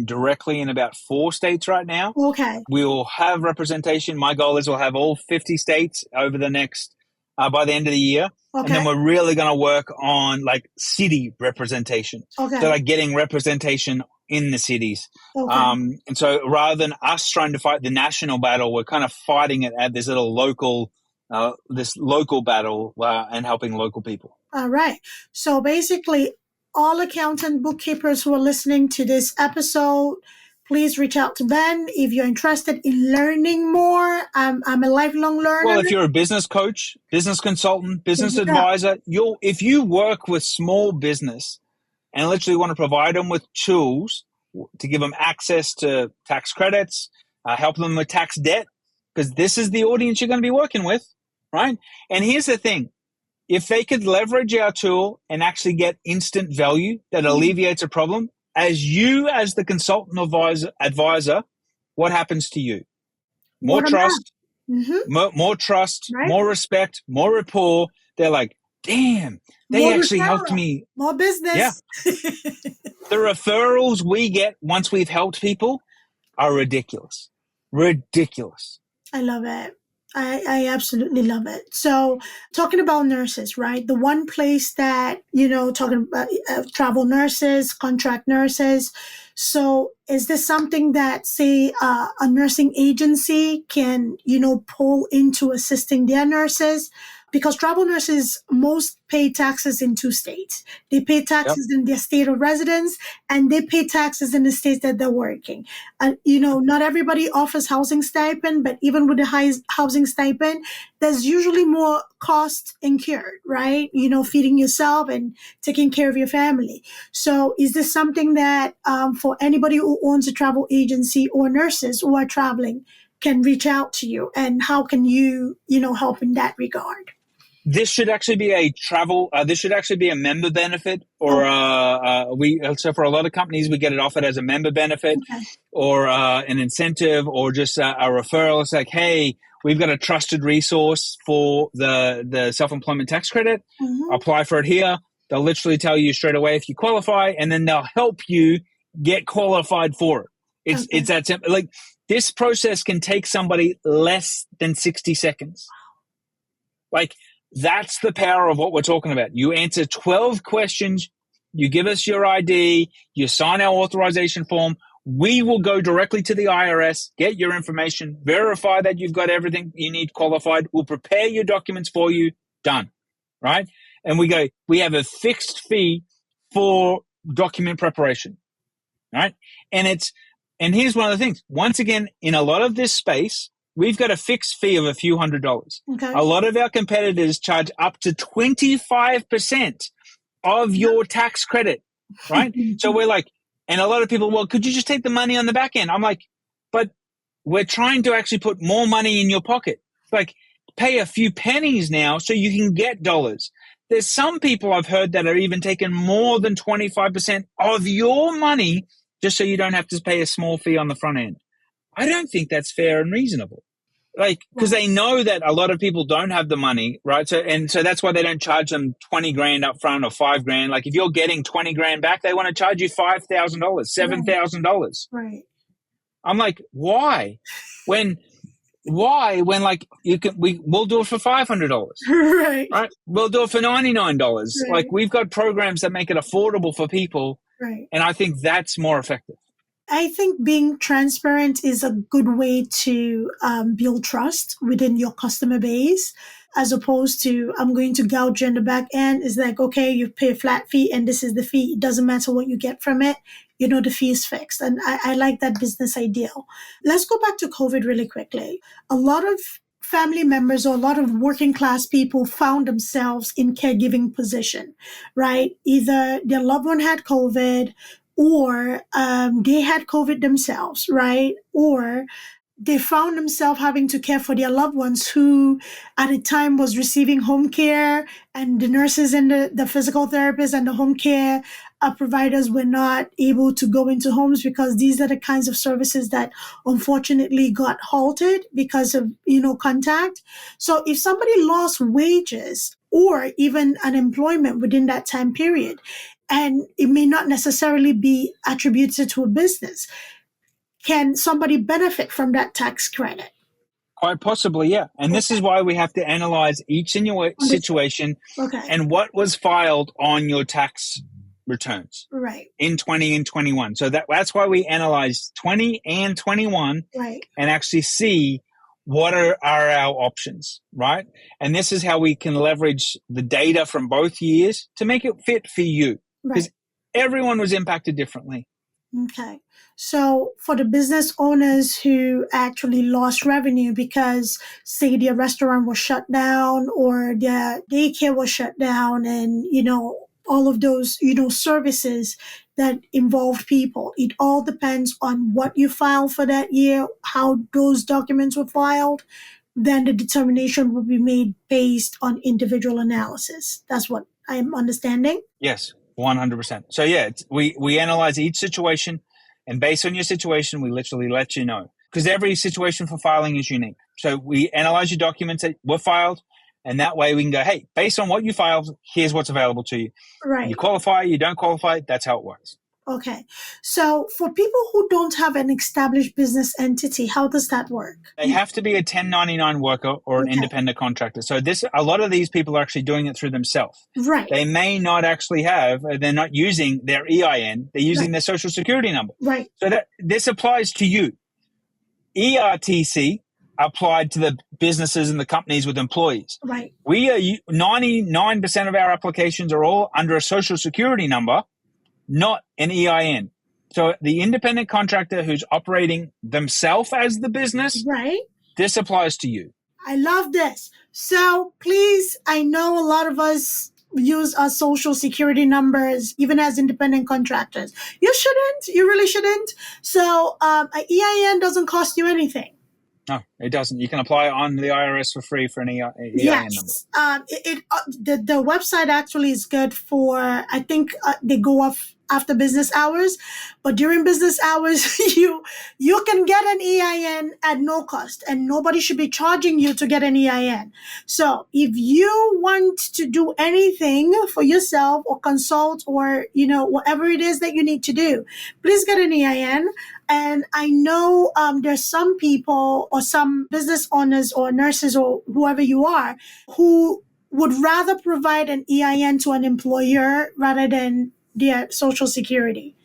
directly in about 4 states right now. Okay. We'll have representation. My goal is we'll have all 50 states over the next, by the end of the year. Okay. And then we're really going to work on like city representation. Okay. So like getting representation in the cities. Okay. And so rather than us trying to fight the national battle, we're kind of fighting it at this little local battle and helping local people. All right. So basically, all accountant bookkeepers who are listening to this episode, please reach out to Ben if you're interested in learning more. I'm a lifelong learner. Well, if you're a business coach, business consultant, business advisor, if you work with small business and literally want to provide them with tools to give them access to tax credits, help them with tax debt, because this is the audience you're going to be working with, right? And here's the thing. If they could leverage our tool and actually get instant value that alleviates a problem, as the consultant advisor, what happens to you? More trust, more trust, more respect, more rapport. They're like, damn, they actually helped me. More business. Yeah. The referrals we get once we've helped people are ridiculous. Ridiculous. I love it. I absolutely love it. So, talking about nurses, right? The one place that, talking about travel nurses, contract nurses. So, is this something that, say, a nursing agency can, pull into assisting their nurses? Because travel nurses most pay taxes in two states. They pay Yep. taxes in their state of residence and they pay taxes in the states that they're working. And, not everybody offers housing stipend, but even with the high housing stipend, there's usually more cost incurred, right? Feeding yourself and taking care of your family. So is this something that for anybody who owns a travel agency or nurses who are traveling can reach out to you? And how can you, help in that regard? This should actually be a travel. This should actually be a member benefit, or so for a lot of companies we get it offered as a member benefit, Okay. or an incentive, or just a referral. It's like, hey, we've got a trusted resource for the self-employment tax credit. Mm-hmm. Apply for it here. They'll literally tell you straight away if you qualify, and then they'll help you get qualified for it. It's that simple. Like, this process can take somebody less than 60 seconds. Like, that's the power of what we're talking about. You answer 12 questions, you give us your ID, you sign our authorization form. We will go directly to the IRS, get your information, verify that you've got everything you need qualified. We'll prepare your documents for you. Done. Right? And we have a fixed fee for document preparation. Right? And here's one of the things. Once again, in a lot of this space, we've got a fixed fee of a few $100s. Okay. A lot of our competitors charge up to 25% of your tax credit, right? So we're like, and a lot of people, well, could you just take the money on the back end? I'm like, but we're trying to actually put more money in your pocket. Like, pay a few pennies now so you can get dollars. There's some people I've heard that are even taking more than 25% of your money just so you don't have to pay a small fee on the front end. I don't think that's fair and reasonable. Like, because they know that a lot of people don't have the money, right? So that's why they don't charge them 20 grand up front or 5 grand. Like, if you're getting 20 grand back, they want to charge you $5,000, $7,000. Right. I'm like, why? When like we'll do it for $500. Right? We'll do it for $99. Right. Like, we've got programs that make it affordable for people. Right. And I think that's more effective. I think being transparent is a good way to build trust within your customer base, as opposed to, I'm going to gouge you in the back end. It's like, okay, you pay a flat fee and this is the fee. It doesn't matter what you get from it. The fee is fixed. And I like that business ideal. Let's go back to COVID really quickly. A lot of family members or a lot of working class people found themselves in caregiving position, right? Either their loved one had COVID, or they had COVID themselves, right? Or they found themselves having to care for their loved ones who at the time was receiving home care, and the nurses and the physical therapists and the home care providers were not able to go into homes, because these are the kinds of services that unfortunately got halted because of, contact. So if somebody lost wages or even unemployment within that time period, and it may not necessarily be attributed to a business, can somebody benefit from that tax credit? Quite possibly, yeah. And this is why we have to analyze each situation and what was filed on your tax returns in 20 and 21. So that's why we analyze 20 and 21 and actually see what are our options, right? And this is how we can leverage the data from both years to make it fit for you, because everyone was impacted differently. Okay. So for the business owners who actually lost revenue because, say, their restaurant was shut down or their daycare was shut down, and, all of those, services that involved people, it all depends on what you filed for that year, how those documents were filed. Then the determination will be made based on individual analysis. That's what I'm understanding. Yes. 100%. So yeah, we analyze each situation, and based on your situation, we literally let you know, because every situation for filing is unique. So we analyze your documents that were filed, and that way we can go, hey, based on what you filed, here's what's available to you. Right. You qualify, you don't qualify. That's how it works. Okay. So for people who don't have an established business entity, how does that work? They have to be a 1099 worker or an independent contractor. So a lot of these people are actually doing it through themselves. Right. They may not actually they're not using their EIN, they're using their social security number. Right. So this applies to you. ERTC applied to the businesses and the companies with employees. Right. We are 99% of our applications are all under a social security number, not an EIN. So the independent contractor who's operating themselves as the business, right, this applies to you. I love this. So please, I know a lot of us use our social security numbers, even as independent contractors. You shouldn't. You really shouldn't. So an EIN doesn't cost you anything. No, it doesn't. You can apply on the IRS for free for an EIN number. The website actually is good for, I think they go off after business hours, but during business hours, you can get an EIN at no cost, and nobody should be charging you to get an EIN. So if you want to do anything for yourself or consult or, whatever it is that you need to do, please get an EIN. And I know there's some people or some business owners or nurses or whoever you are who would rather provide an EIN to an employer rather than their social security.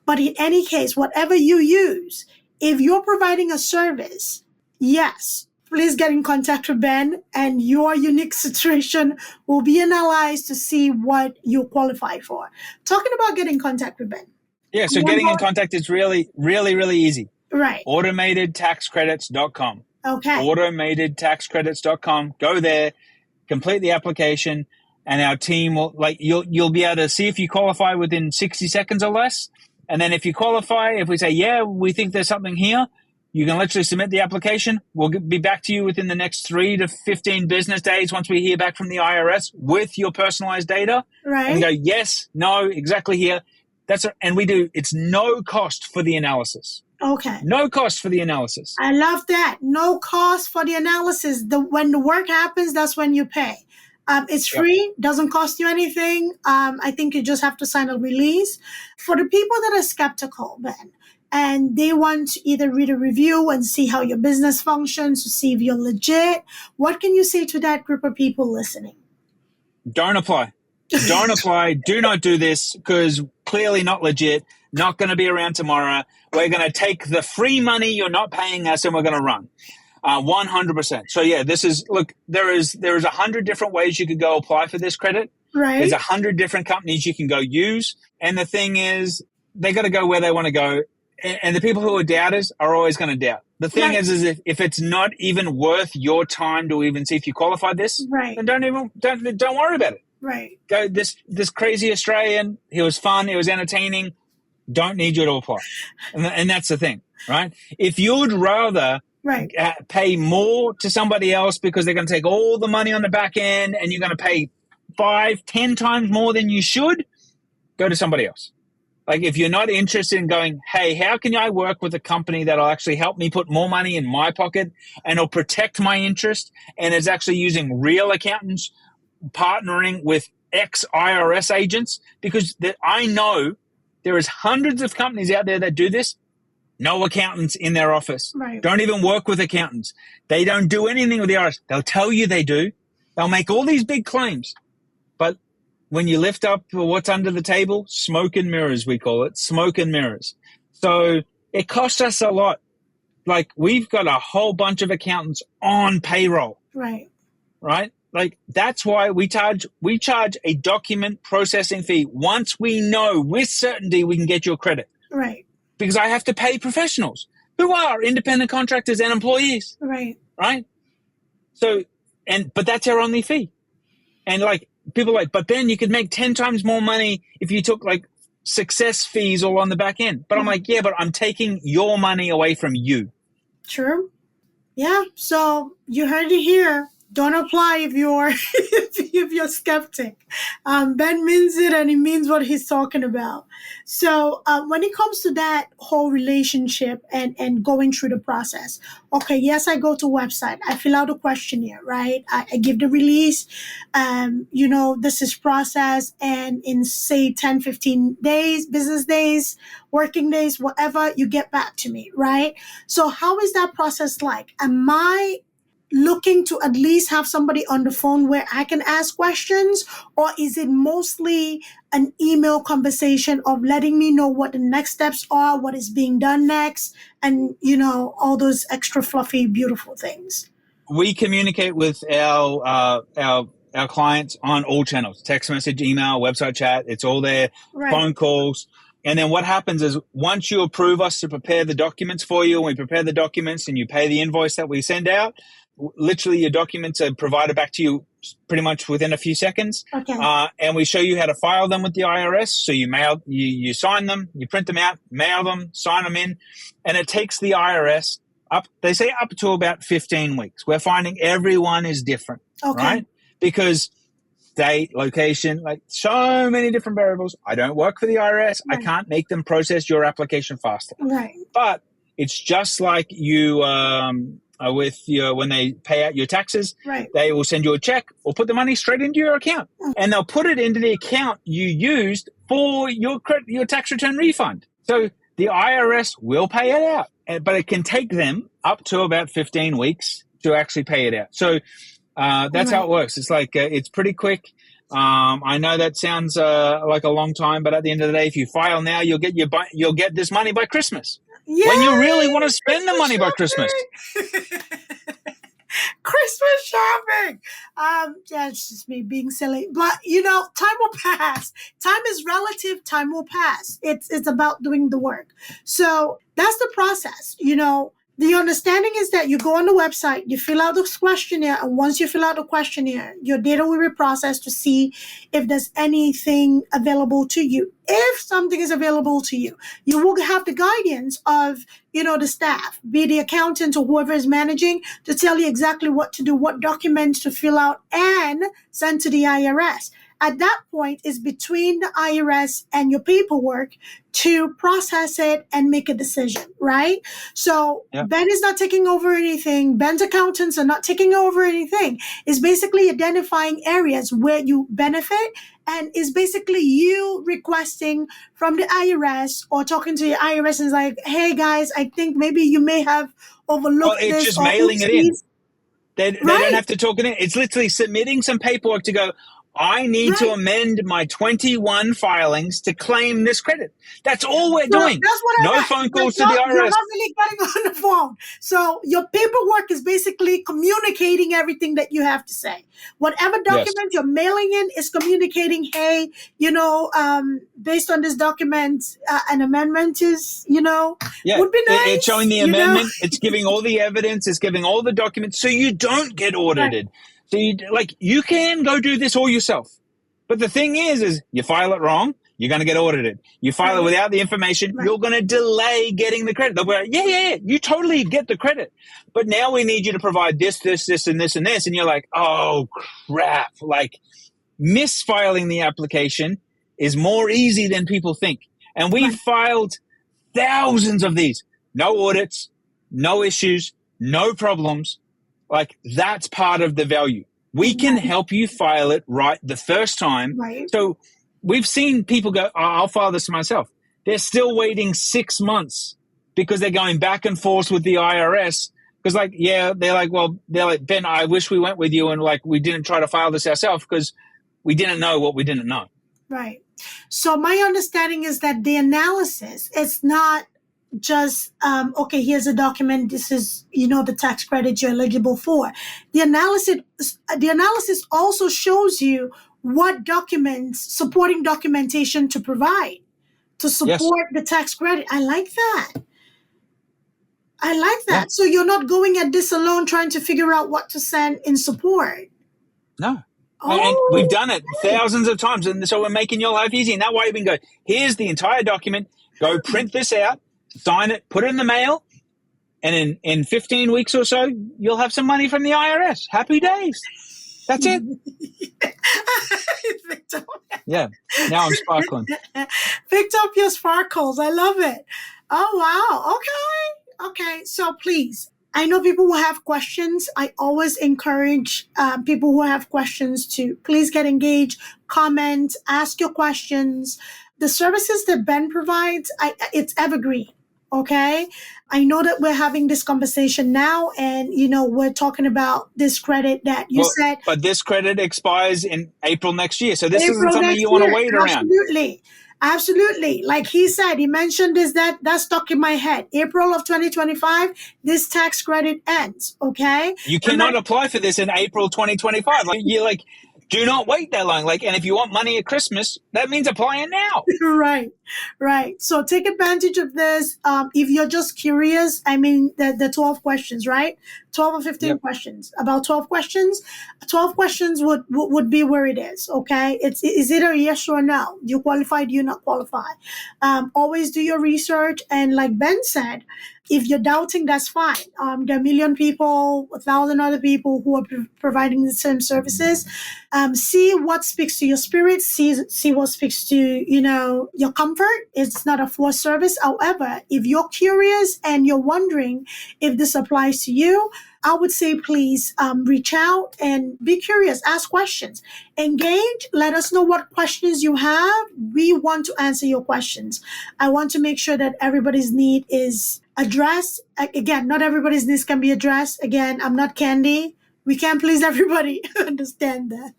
But in any case, whatever you use, if you're providing a service, yes, please get in contact with Ben, and your unique situation will be analyzed to see what you qualify for. Talking about getting in contact with Ben. Yeah, so getting in contact is really, really, really easy. Right. AutomatedTaxCredits.com. Okay. AutomatedTaxCredits.com. Go there, complete the application, and our team will, you'll be able to see if you qualify within 60 seconds or less. And then if you qualify, if we say, yeah, we think there's something here, you can literally submit the application. We'll be back to you within the next 3 to 15 business days once we hear back from the IRS with your personalized data. Right. And go, yes, no, exactly here. It's no cost for the analysis. Okay. No cost for the analysis. I love that. No cost for the analysis. When the work happens, that's when you pay. It's free, doesn't cost you anything. I think you just have to sign a release. For the people that are skeptical, Ben, and they want to either read a review and see how your business functions, to see if you're legit, what can you say to that group of people listening? Don't apply. Don't apply. Do not do this, because clearly not legit, not going to be around tomorrow. We're going to take the free money you're not paying us and we're going to run. 100%. So yeah, there is 100 different ways you could go apply for this credit. Right. There's 100 different companies you can go use. And the thing is, they got to go where they want to go. And the people who are doubters are always going to doubt. The thing is if it's not even worth your time to even see if you qualify this, then don't worry about it. Right. Go this crazy Australian. He was fun. He was entertaining. Don't need you to apply. And that's the thing, right? If you would rather pay more to somebody else because they're going to take all the money on the back end and you're going to pay 5-10 times more than you should, go to somebody else. Like if you're not interested in going, hey, how can I work with a company that'll actually help me put more money in my pocket and it'll protect my interest and is actually using real accountants, partnering with ex-IRS agents, because I know there is hundreds of companies out there that do this. No accountants in their office. Right. Don't even work with accountants. They don't do anything with the IRS. They'll tell you they do. They'll make all these big claims. But when you lift up what's under the table, smoke and mirrors, we call it, smoke and mirrors. So it costs us a lot. Like we've got a whole bunch of accountants on payroll. Right. Right? Like that's why we charge a document processing fee once we know with certainty we can get your credit. Right. Because I have to pay professionals who are independent contractors and employees. Right. Right. So, but that's our only fee. And like people but then you could make 10 times more money if you took like success fees all on the back end. But I'm like, yeah, but I'm taking your money away from you. True. Yeah. So you heard it here. Don't apply if you're if you're skeptic. Ben means it, and he means what he's talking about. So when it comes to that whole relationship and going through the process, okay, yes, I go to a website, I fill out a questionnaire, right? I give the release, this is process, and in say 10, 15 days, business days, working days, whatever, you get back to me, right? So how is that process like? Am I looking to at least have somebody on the phone where I can ask questions, or is it mostly an email conversation of letting me know what the next steps are, what is being done next, and all those extra fluffy, beautiful things? We communicate with our clients on all channels: text message, email, website chat. It's all there. Right. Phone calls. And then what happens is once you approve us to prepare the documents for you, and we prepare the documents and you pay the invoice that we send out, literally your documents are provided back to you pretty much within a few seconds. Okay. And we show you how to file them with the IRS. So you sign them, you print them out, mail them, sign them in, and it takes the IRS they say up to about 15 weeks. We're finding everyone is different, right? Because state, location, like so many different variables. I don't work for the IRS. Right. I can't make them process your application faster. Right. But it's just like you when they pay out your taxes, right. They will send you a check or put the money straight into your account, and they'll put it into the account you used for your tax return refund. So the IRS will pay it out, but it can take them up to about 15 weeks to actually pay it out. So that's how it works. It's like it's pretty quick. I know that sounds like a long time, but at the end of the day, if you file now, you'll get this money by Christmas. Yay! When you really want to spend the money by Christmas. Christmas shopping. Yeah, it's just me being silly. But time will pass. Time is relative. Time will pass. It's about doing the work. So that's the process. The understanding is that you go on the website, you fill out this questionnaire, and once you fill out the questionnaire, your data will be processed to see if there's anything available to you. If something is available to you, you will have the guidance of, the staff, be the accountant or whoever is managing, to tell you exactly what to do, what documents to fill out and send to the IRS. At that point, it's between the IRS and your paperwork to process it and make a decision, right? So Ben is not taking over anything. Ben's accountants are not taking over anything. It's basically identifying areas where you benefit, and is basically you requesting from the IRS or talking to the IRS and it's like, hey guys, I think maybe you may have overlooked this. It's just mailing it in. They don't have to talk it in. It's literally submitting some paperwork to go, I need to amend my 21 filings to claim this credit. That's all we're doing. That's what no phone calls to the IRS. You're not really getting on the phone. So your paperwork is basically communicating everything that you have to say. Whatever document you're mailing in is communicating, hey, based on this document, an amendment is, would be nice. It's showing the amendment. It's giving all the evidence. It's giving all the documents so you don't get audited. Right. So you can go do this all yourself. But the thing is you file it wrong, you're going to get audited. You file it without the information, you're going to delay getting the credit. They'll be like, yeah, you totally get the credit. But now we need you to provide this, and this, and this. And you're like, oh, crap. Like, misfiling the application is more easy than people think. And we've filed thousands of these. No audits, no issues, no problems. Like, that's part of the value. We can help you file it right the first time. Right. So we've seen people go, I'll file this myself. They're still waiting 6 months because they're going back and forth with the IRS. Because they're like, Ben, I wish we went with you and we didn't try to file this ourselves because we didn't know what we didn't know. Right. So my understanding is that the analysis, it's not just, here's a document. This is, the tax credit you're eligible for. The analysis also shows you what documents, supporting documentation to provide to support the tax credit. I like that. Yeah. So you're not going at this alone trying to figure out what to send in support. No. And we've done it thousands of times. And so we're making your life easy. And that way we can go, here's the entire document. Go print this out. Sign it, put it in the mail, And in 15 weeks or so, you'll have some money from the IRS. Happy days. That's it. Victor. Yeah. Now I'm sparkling. Picked up your sparkles. I love it. Oh, wow. Okay. So please, I know people will have questions. I always encourage people who have questions to please get engaged, comment, ask your questions. The services that Ben provides, it's evergreen. Okay. I know that we're having this conversation now and, we're talking about this credit that you said. But this credit expires in April next year. So this April isn't something you want to wait around. Absolutely. Like he mentioned this, that stuck in my head. April of 2025, this tax credit ends. Okay. You cannot apply for this in April 2025. Do not wait that long. And if you want money at Christmas, that means applying now. Right. So take advantage of this. If you're just curious, the 12 questions, right? 12 or 15 questions, about 12 questions. 12 questions would be where it is. Okay. Is it a yes or no? Do you qualify? Do you not qualify? Always do your research. And like Ben said, if you're doubting, that's fine. There are a million people, 1,000 other people who are providing the same services. See what speaks to your spirit. See what speaks to, your comfort. It's not a forced service. However, if you're curious and you're wondering if this applies to you, I would say please reach out and be curious. Ask questions. Engage. Let us know what questions you have. We want to answer your questions. I want to make sure that everybody's need is addressed. Again, not everybody's needs can be addressed. Again, I'm not Candy. We can't please everybody. Understand that.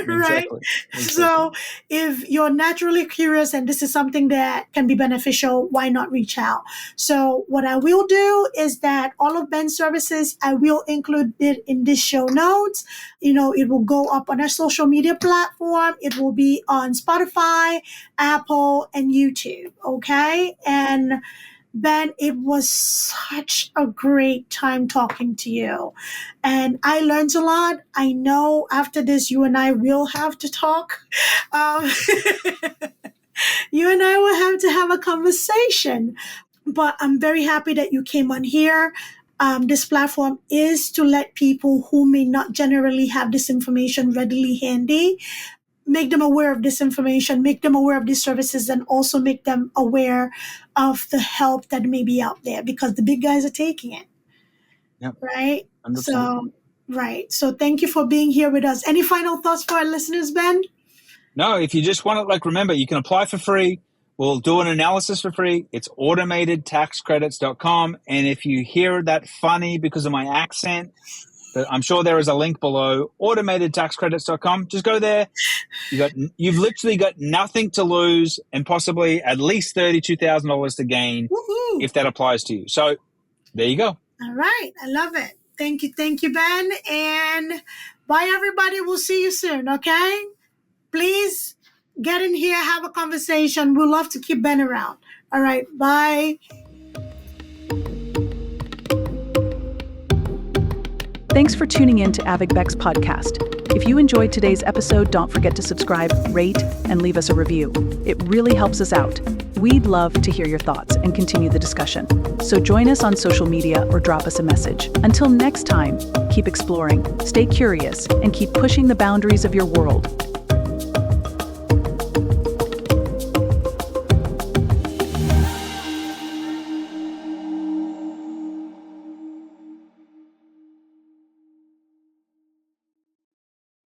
Right? Exactly. So if you're naturally curious and this is something that can be beneficial, why not reach out? So what I will do is that all of Ben's services, I will include it in this show notes. It will go up on our social media platform. It will be on Spotify, Apple, and YouTube. Okay. And Ben, it was such a great time talking to you. And I learned a lot. I know after this, you and I will have to talk. You and I will have to have a conversation. But I'm very happy that you came on here. This platform is to let people who may not generally have this information readily handy, make them aware of this information, make them aware of these services, and also make them aware of the help that may be out there because the big guys are taking it. Yep. Right? 100%. So thank you for being here with us. Any final thoughts for our listeners, Ben? No, if you just want it, remember, you can apply for free. We'll do an analysis for free. It's automatedtaxcredits.com. And if you hear that funny because of my accent, I'm sure there is a link below, automatedtaxcredits.com. Just go there. You've literally got nothing to lose and possibly at least $32,000 to gain. Woo-hoo. If that applies to you. So there you go. All right. I love it. Thank you, Ben. And bye, everybody. We'll see you soon, okay? Please get in here, have a conversation. We'd love to keep Ben around. All right. Bye. Thanks for tuning in to Abeg Vex Podcast. If you enjoyed today's episode, don't forget to subscribe, rate, and leave us a review. It really helps us out. We'd love to hear your thoughts and continue the discussion. So join us on social media or drop us a message. Until next time, keep exploring, stay curious, and keep pushing the boundaries of your world.